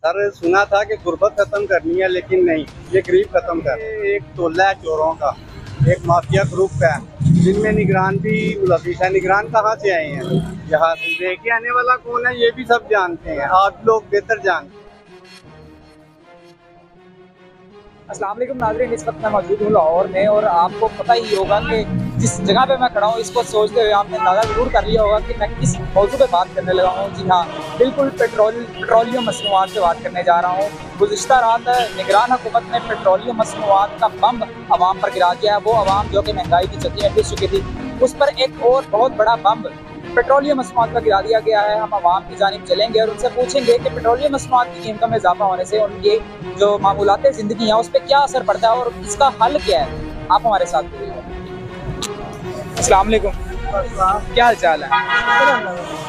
Sir सुना था कि गुर्बत खत्म करनी है, लेकिन नहीं, ये गरीब खत्म कर। एक टोला है चोरों का, एक माफिया ग्रुप है जिनमें निगरान भी मुलविस है। निगरान कहाँ से आए हैं? यहाँ से। लेके आने वाला कौन है ये भी सब जानते हैं, आप लोग बेहतर जानते हैं। अस्सलाम वालेकुम नाज़रीन, इस वक्त मैं मौजूद हूँ लाहौर में और आपको पता ही होगा कि जिस जगह पे मैं खड़ा हूँ इसको सोचते हुए आपने अंदाज़ा ज़रूर कर लिया होगा कि मैं किस मौजू पे बात करने लगा हूँ। जी हाँ, बिल्कुल पेट्रोलियम मसनूआत से बात करने जा रहा हूँ। गुज़िश्ता रात निगरान हुकूमत ने पेट्रोलियम मसनूआत का बम आवाम पर गिरा दिया है। वो आवाम जो कि महंगाई की चक्की में पिस चुकी थी, उस पर एक और बहुत बड़ा बम पेट्रोलियम मसनूआत का गिरा दिया गया है। हम आवाम की जानिब चलेंगे और उनसे पूछेंगे कि पेट्रोलियम मसनूआत की कीमतों में इजाफा होने से उनकी जो मामूलात ज़िंदगी है उस पर क्या असर पड़ता है और इसका हल क्या है। आप हमारे साथ रहिएगा। अस्सलाम वालेकुम, क्या हाल चाल है?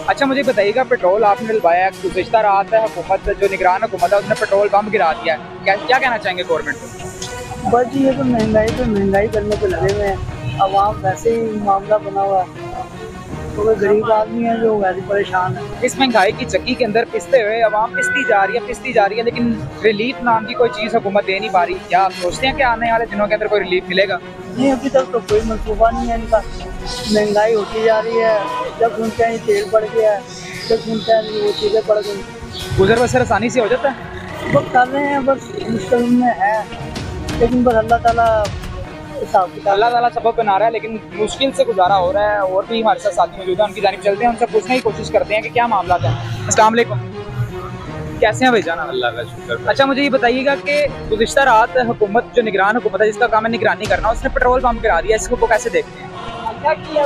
अच्छा, मुझे बताइएगा, पेट्रोल आपने डलवाया है, गुज़िश्ता रात है हुकूमत जो निगरान हुकूमत है उसने पेट्रोल बम गिरा दिया है, क्या कहना चाहेंगे गवर्नमेंट को? बस ये तो महंगाई करने पे लगे हुए हैं। अवाम वैसे ही मामला बना हुआ है, तो कोई गरीब आदमी है जो वैसे परेशान है। इस महंगाई की चक्की के अंदर पिसते हुए आवाम पिसती जा रही है, लेकिन रिलीफ नाम की कोई चीज़ हुकूमत दे नहीं पा रही। क्या आप सोचते हैं कि आने वाले दिनों के अंदर कोई रिलीफ मिलेगा? नहीं, अभी तक तो कोई मनसूबा नहीं है इनका। महंगाई होती जा रही है, जब सुनते हैं तेल बढ़ गया है, जब सुनते हैं वो चीज़ें बढ़ गई। गुजर बसर आसानी से हो जाता है? बस कर रहे हैं, बस मुश्किल में है, लेकिन बस अल्लाह ताला सबब बना रहा है, लेकिन मुश्किल से गुजारा हो रहा है। और भी हमारे साथ साथी मौजूद है, उनकी जानिब चलते हैं, उनसे पूछने की कोशिश करते हैं कि क्या मामला है। अस्सलाम वालेकुम, कैसे हैं भाईजान? अल्लाह का शुक्र। अच्छा, मुझे ये बताइएगा कि गुज़िश्ता रात हुकूमत जो निगरान हुकूमत है जिसका काम है निगरानी करना, उसने पेट्रोल पंप गिरा दिया, इसको कैसे देखते हैं? क्या किया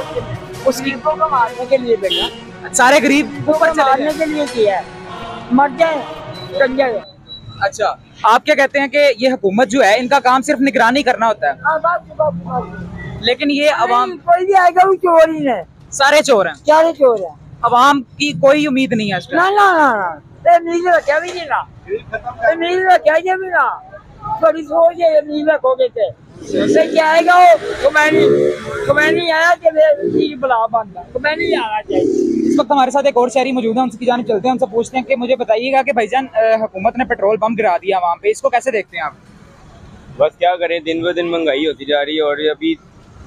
उस गरीबों को मारने के लिए बेटा, सारे गरीब ऊपर मारने के लिए किया है, मर जाए कंजर। अच्छा, आप क्या कहते हैं कि ये हुकूमत जो है इनका काम सिर्फ निगरानी करना होता है, लेकिन ये अवाम कोई भी आएगा वो चोर ही है, सारे चोर हैं, क्या चोर है, अवाम की कोई उम्मीद नहीं है इस पे? ना ना ना ना, उम्मीद रखा भी नहीं ना, उम्मीद रखा भी ना, बड़ी सोच है उम्मीद रखोगे से क्या आएगा वो कमैनी आया कि बुला बंदा कमैनी आना चाहिए। इस वक्त हमारे साथ एक और शहरी मौजूद है, उनकी जानिब चलते हैं, उनसे पूछते हैं कि मुझे बताइएगा कि भाईजान हुकूमत ने पेट्रोल बम गिरा दिया वहाँ पे, इसको कैसे देखते हैं आप? बस क्या करें, दिन ब दिन महंगाई होती जा रही है और अभी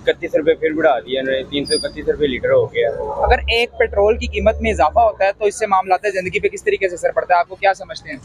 31 रुपये फिर बढ़ा दिया, 331 रुपये लीटर हो गया। अगर एक पेट्रोल की कीमत में इजाफा होता है तो इससे मामलात ज़िंदगी पे किस तरीके से असर पड़ता है, आपको क्या समझते हैं?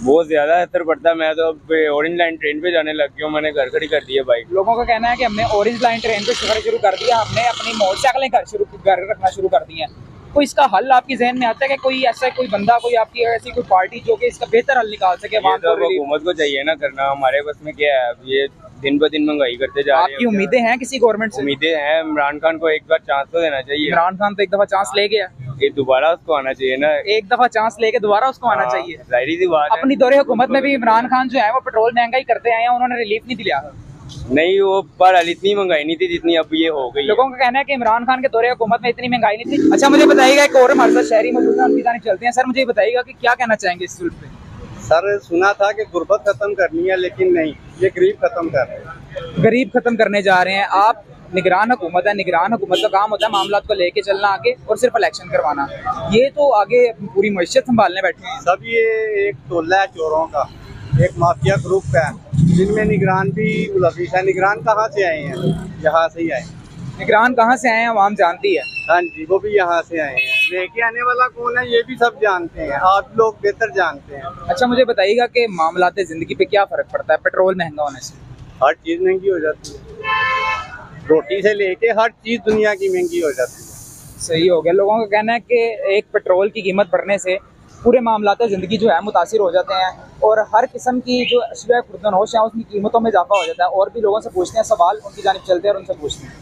बहुत ज्यादा असर पड़ता है। मैं तो अब ऑरेंज लाइन ट्रेन पे जाने लग गया हूँ, मैंने घर खड़ी कर दी है बाइक। लोगों का कहना है कि हमने ऑरेंज लाइन ट्रेन पे सफर शुरू कर दिया, हमने अपनी मोटरसाइकिलें घर रखना शुरू कर दी हैं। कोई इसका हल आपकी जहन में आता है कि कोई ऐसा कोई बंदा, कोई आपकी ऐसी कोई पार्टी जो कि इसका बेहतर हल निकाल सके? हुकूमत को चाहिए ना करना, हमारे बस में क्या है। अब ये दिन ब दिन महंगाई करते जा रही है। आपकी उम्मीदें हैं किसी गवर्नमेंट से? उम्मीदें हैं, इमरान खान को एक बार चांस तो देना चाहिए। इमरान खान तो एक दफा चांस ले गया, ये दोबारा उसको आना चाहिए ना। एक दफा चांस लेके दोबारा उसको आना चाहिए। जाहिर सी बात है। अपनी दौरे हुकूमत में भी इमरान खान जो है वो पेट्रोल महंगाई करते आए हैं, उन्होंने रिलीफ नहीं दिया। नहीं, वो पर इतनी महंगाई नहीं थी जितनी अब ये हो गई। लोगों का कहना है कि इमरान खान के दौरे हुकूमत में इतनी महंगाई नहीं थी। अच्छा, मुझे बताइएगा, एक और हमारे साथ शहरी मौजूद है, उनकी जानिब चलते हैं। सर, मुझे बताइएगा कि क्या कहना चाहेंगे इस सुल्ह पे? सर सुना था कि गुर्बत खत्म करनी है, लेकिन नहीं, ये गरीब खत्म कर रहे हैं। गरीब खत्म करने जा रहे हैं। आप निगरान हुकूमत है, निगरान हुकूमत का काम होता है मामलात को लेके चलना आगे और सिर्फ इलेक्शन करवाना। ये तो आगे पूरी मईशत संभालने बैठे हैं। सब ये एक टोला है चोरों का, एक माफिया ग्रुप है जिनमें निगरान भी मुलविस है। निगरान कहाँ से आए हैं? यहाँ से ही आए। निगरान कहाँ से आए हैं आवाम जानती है। हाँ जी, वो भी यहाँ से आए हैं। लेके आने वाला कौन है ये भी सब जानते हैं, आप लोग बेहतर जानते हैं। अच्छा, मुझे बताइएगा कि मामलात ज़िंदगी पे क्या फ़र्क पड़ता है पेट्रोल महंगा होने से? हर चीज़ महंगी हो जाती है, रोटी से लेके हर चीज़ दुनिया की महंगी हो जाती है। सही हो गया। लोगों का कहना है कि एक पेट्रोल की कीमत बढ़ने से पूरे मामलात ज़िंदगी जो है मुतासिर हो जाते हैं और हर किस्म की जो अशिया खुर्दनोश है उसकी कीमतों में इजाफा हो जाता है। और भी लोगों से पूछते हैं सवाल, उनकी जानिब चलते हैं और उनसे पूछते हैं।